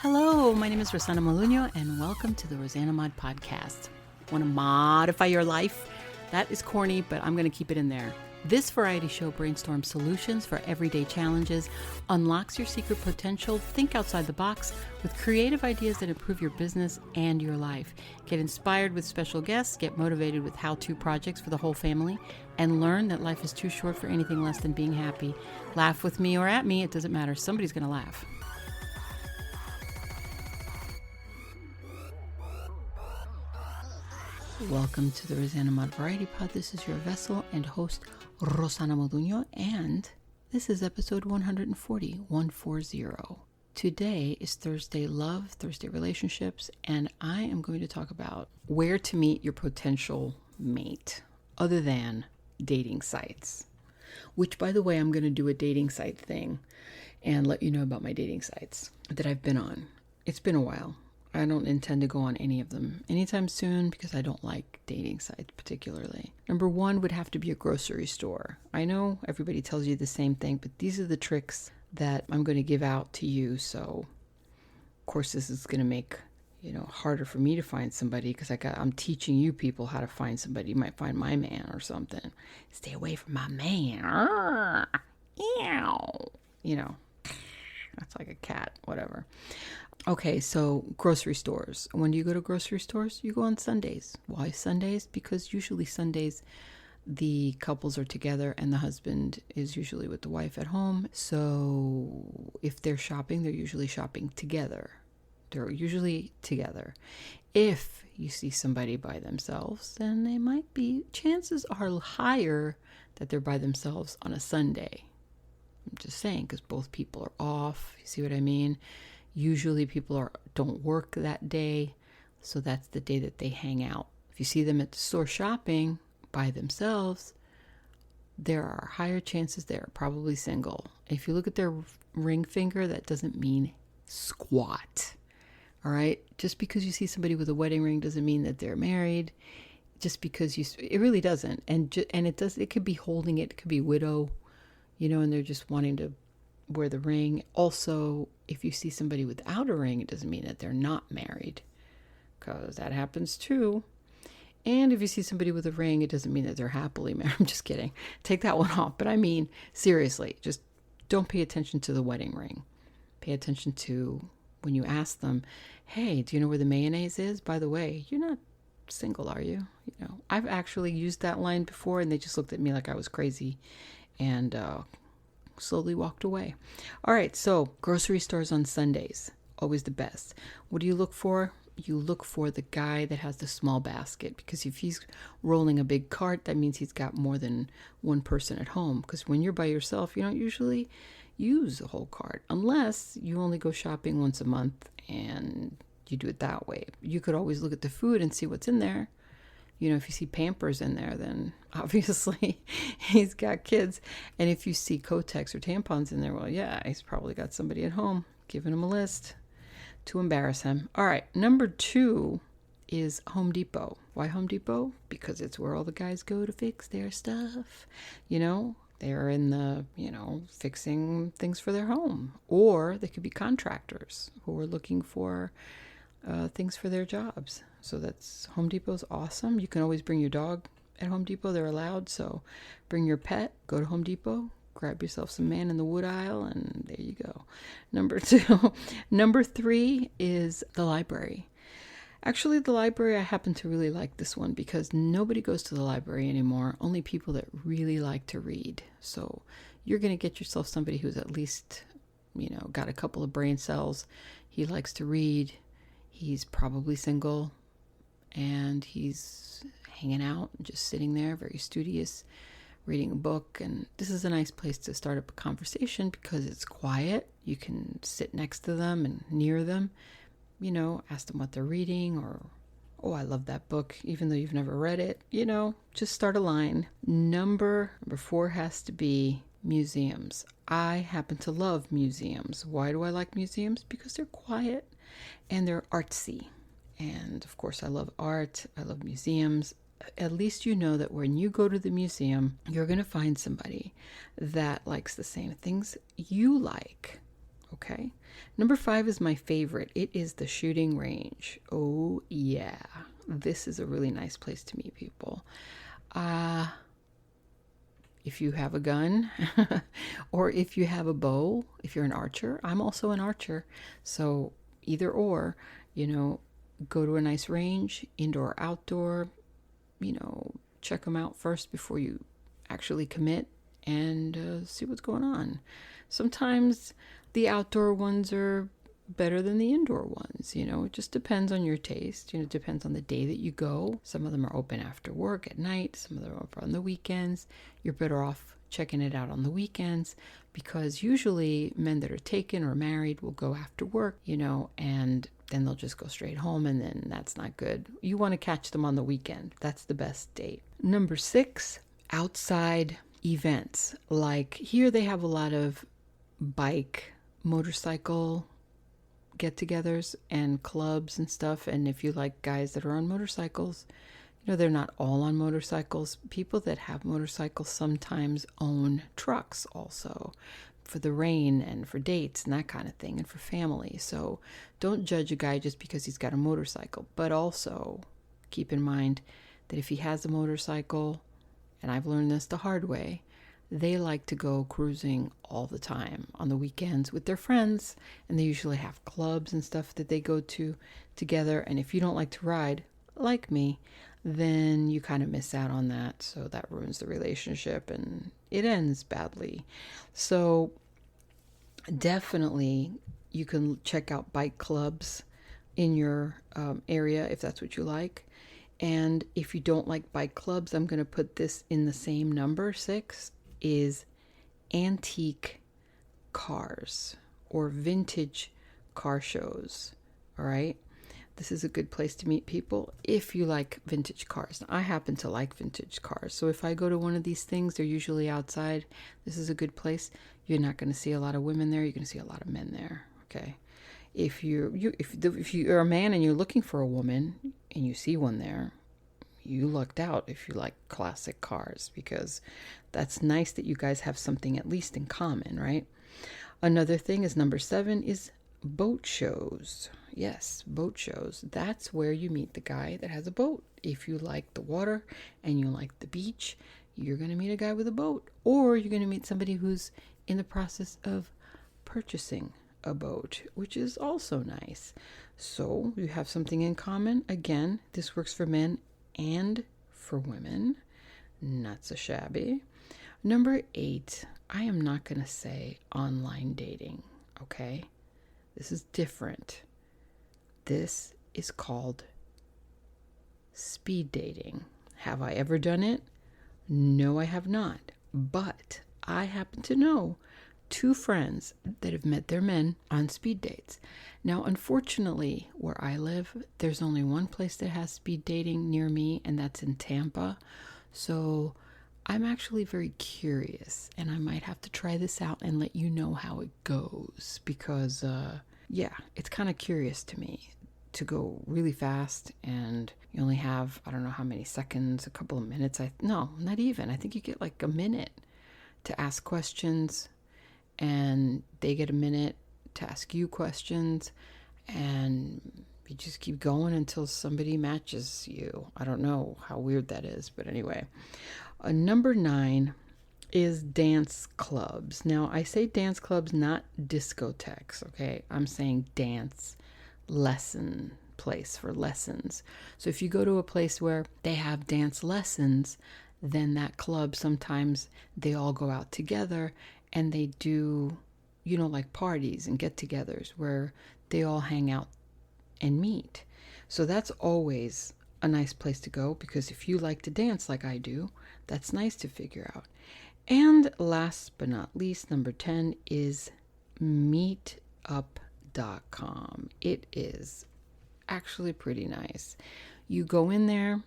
Hello, my name is Rosanamod, and welcome to the rosanamod podcast. Want to modify your life? That is corny, but I'm going to keep it in there. This variety show brainstorms solutions for everyday challenges, unlocks your secret potential, think outside the box with creative ideas that improve your business and your life. Get inspired with special guests, get motivated with how-to projects for the whole family, and learn that life is too short for anything less than being happy. Laugh with me or at me, it doesn't matter. Somebody's going to laugh. Welcome to the rosanamod Variety Pod. This is your vessel and host, Rosanamod, and this is episode 140. Today is Thursday Love, Thursday Relationships, and I am going to talk about where to meet your potential mate other than dating sites. Which, by the way, I'm going to do a dating site thing and let you know about my dating sites that I've been on. It's been a while. I don't intend to go on any of them anytime soon because I don't like dating sites particularly. Number one would have to be a grocery store. I know everybody tells you the same thing, but these are the tricks that I'm going to give out to you. So, of course, this is going to make, harder for me to find somebody because I'm teaching you people how to find somebody. You might find my man or something. Stay away from my man. That's like a cat, whatever. Okay, so grocery stores. When do you go to grocery stores? You go on Sundays. Why Sundays? Because usually Sundays the couples are together and the husband is usually with the wife at home. So if they're shopping, they're usually shopping together. They're usually together. If you see somebody by themselves, then they might be, chances are higher that they're by themselves on a Sunday. I'm just saying, because both people are off. You see what I mean? Usually people don't work that day, so that's the day that they hang out. If you see them at the store shopping by themselves, there are higher chances they're probably single. If you look at their ring finger, that doesn't mean squat. All right? Just because you see somebody with a wedding ring doesn't mean that they're married. Just because it really doesn't. And it could be holding it could be widow, and they're just wanting to wear the ring. Also, if you see somebody without a ring, it doesn't mean that they're not married, because that happens too. And if you see somebody with a ring, it doesn't mean that they're happily married. I'm just kidding. Take that one off. But I mean, seriously, just don't pay attention to the wedding ring. Pay attention to when you ask them, hey, do you know where the mayonnaise is? By the way, you're not single, are you? I've actually used that line before, and they just looked at me like I was crazy and slowly walked away. All right, so grocery stores on Sundays, always the best. What do you look for? You look for the guy that has the small basket, because if he's rolling a big cart, that means he's got more than one person at home. Because when you're by yourself, you don't usually use a whole cart unless you only go shopping once a month and you do it that way. You could always look at the food and see what's in there. If you see Pampers in there, then obviously he's got kids. And if you see Kotex or tampons in there, well, yeah, he's probably got somebody at home giving him a list to embarrass him. All right, number 2 is Home Depot. Why Home Depot? Because it's where all the guys go to fix their stuff. They're in the, fixing things for their home. Or they could be contractors who are looking for things for their jobs. So that's Home Depot's awesome. You can always bring your dog at Home Depot. They're allowed. So bring your pet, go to Home Depot, grab yourself some man in the wood aisle, and there you go. Number 2. Number 3 is the library. Actually, the library, I happen to really like this one because nobody goes to the library anymore. Only people that really like to read. So you're going to get yourself somebody who's at least, got a couple of brain cells. He likes to read. He's probably single. And he's hanging out, just sitting there, very studious, reading a book. And this is a nice place to start up a conversation because it's quiet. You can sit next to them and near them, ask them what they're reading, or, oh, I love that book, even though you've never read it. Just start a line. Number 4 has to be museums. I happen to love museums. Why do I like museums? Because they're quiet and they're artsy. And of course, I love art. I love museums. At least you know that when you go to the museum, you're going to find somebody that likes the same things you like. Okay. Number 5 is my favorite. It is the shooting range. Oh, yeah. This is a really nice place to meet people. If you have a gun or if you have a bow, if you're an archer, I'm also an archer. So either or, go to a nice range, indoor, outdoor, check them out first before you actually commit and see what's going on. Sometimes the outdoor ones are better than the indoor ones. It just depends on your taste. It depends on the day that you go. Some of them are open after work at night. Some of them are open on the weekends. You're better off checking it out on the weekends because usually men that are taken or married will go after work, and then they'll just go straight home, and then that's not good. You want to catch them on the weekend. That's the best date. Number 6, outside events. Like here they have a lot of bike, motorcycle get-togethers and clubs and stuff. And if you like guys that are on motorcycles, they're not all on motorcycles. People that have motorcycles sometimes own trucks also for the rain and for dates and that kind of thing and for family. So don't judge a guy just because he's got a motorcycle, but also keep in mind that if he has a motorcycle, and I've learned this the hard way, they like to go cruising all the time on the weekends with their friends, and they usually have clubs and stuff that they go to together. And if you don't like to ride, like me, then you kind of miss out on that. So that ruins the relationship and it ends badly. So definitely you can check out bike clubs in your area if that's what you like. And if you don't like bike clubs, I'm going to put this in the same number, 6, is antique cars or vintage car shows. All right. This is a good place to meet people if you like vintage cars. Now, I happen to like vintage cars. So if I go to one of these things, they're usually outside. This is a good place. You're not going to see a lot of women there. You're going to see a lot of men there. Okay. If you're a man and you're looking for a woman and you see one there, you lucked out if you like classic cars, because that's nice that you guys have something at least in common, right? Another thing is number 7 is boat shows. Yes, boat shows. That's where you meet the guy that has a boat. If you like the water and you like the beach, you're going to meet a guy with a boat, or you're going to meet somebody who's in the process of purchasing a boat, which is also nice. So you have something in common. Again, this works for men and for women. Not so shabby. Number 8, I am not going to say online dating, okay? This is different. This is called speed dating. Have I ever done it? No, I have not. But I happen to know 2 friends that have met their men on speed dates. Now, unfortunately, where I live, there's only one place that has speed dating near me, and that's in Tampa. So I'm actually very curious, and I might have to try this out and let you know how it goes, because, it's kind of curious to me to go really fast, and you only have, I don't know how many seconds, a couple of minutes. No, not even. I think you get like a minute to ask questions, and they get a minute to ask you questions, and you just keep going until somebody matches you. I don't know how weird that is, but anyway. Number 9 is dance clubs. Now, I say dance clubs, not discotheques, okay? I'm saying dance lesson place for lessons. So if you go to a place where they have dance lessons, then that club, sometimes they all go out together and they do, like parties and get-togethers where they all hang out and meet. So that's always a nice place to go, because if you like to dance like I do, that's nice to figure out. And last but not least, number 10 is meetup.com. It is actually pretty nice. You go in there,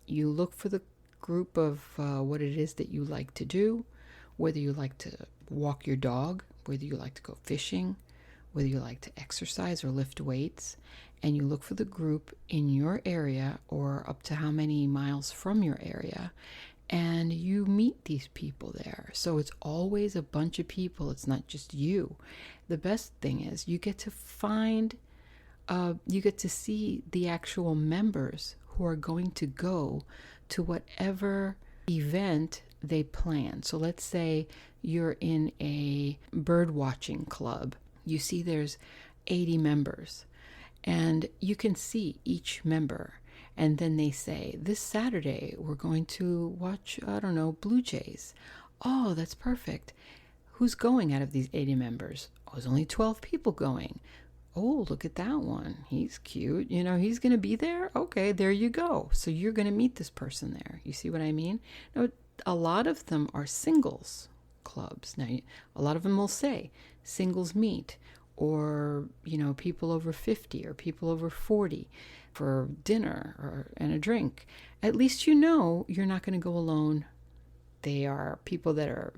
you look for the group of what it is that you like to do, whether you like to walk your dog, whether you like to go fishing, whether you like to exercise or lift weights, and you look for the group in your area or up to how many miles from your area, and you meet these people there. So it's always a bunch of people. It's not just you. The best thing is you get to you get to see the actual members who are going to go to whatever event they plan. So let's say you're in a bird watching club. You see there's 80 members, and you can see each member. And then they say, this Saturday, we're going to watch, I don't know, Blue Jays. Oh, that's perfect. Who's going out of these 80 members? Oh, there's only 12 people going. Oh, look at that one. He's cute. He's going to be there. Okay, there you go. So you're going to meet this person there. You see what I mean? Now, a lot of them are singles clubs. Now, a lot of them will say singles meet, or, people over 50 or people over 40 for dinner and a drink. At least you're not going to go alone. They are people that are,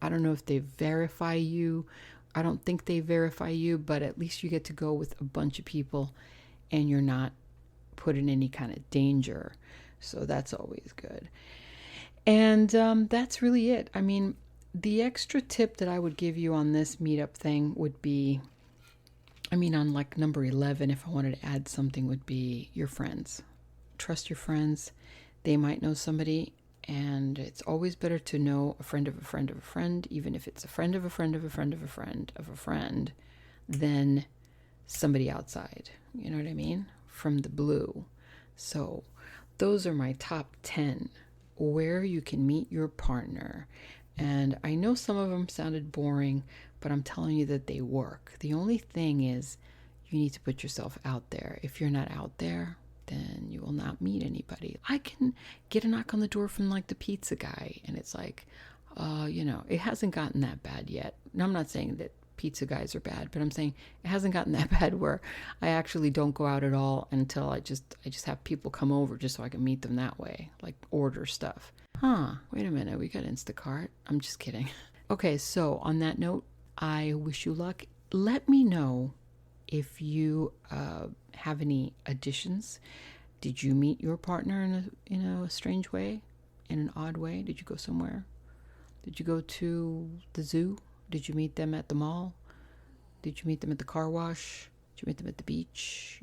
I don't know if they verify you. I don't think they verify you, but at least you get to go with a bunch of people and you're not put in any kind of danger. So that's always good. And that's really it. I mean, the extra tip that I would give you on this meetup thing would be, on like number 11, if I wanted to add something, would be your friends. Trust your friends. They might know somebody, and it's always better to know a friend of a friend of a friend, even if it's a friend of a friend of a friend of a friend of a friend, than somebody outside. You know what I mean? From the blue. So those are my top 10 where you can meet your partner. And I know some of them sounded boring, but I'm telling you that they work. The only thing is you need to put yourself out there. If you're not out there, then you will not meet anybody. I can get a knock on the door from like the pizza guy, and it's like, it hasn't gotten that bad yet. Now, I'm not saying that pizza guys are bad, but I'm saying it hasn't gotten that bad where I actually don't go out at all until I just have people come over just so I can meet them that way, like order stuff. Wait a minute, we got Instacart. I'm just kidding. Okay, so on that note, I wish you luck. Let me know if you have any additions. Did you meet your partner in a strange way, in an odd way? Did you go somewhere? Did you go to the zoo? Did you meet them at the mall? Did you meet them at the car wash? Did you meet them at the beach?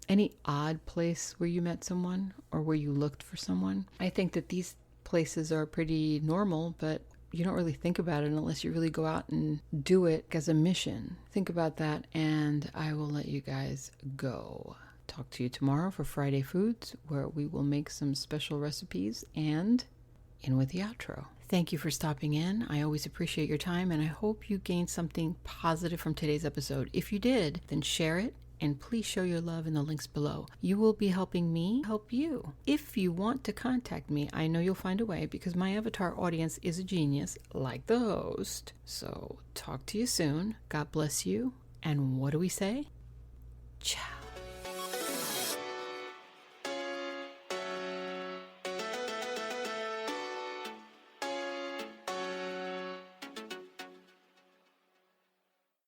Any odd place where you met someone or where you looked for someone? I think that these places are pretty normal, but you don't really think about it unless you really go out and do it as a mission. Think about that, and I will let you guys go. Talk to you tomorrow for Friday Foods, where we will make some special recipes, and in with the outro. Thank you for stopping in. I always appreciate your time, and I hope you gained something positive from today's episode. If you did, then share it, and please show your love in the links below. You will be helping me help you. If you want to contact me, I know you'll find a way because my avatar audience is a genius, like the host. So talk to you soon. God bless you. And what do we say? Ciao.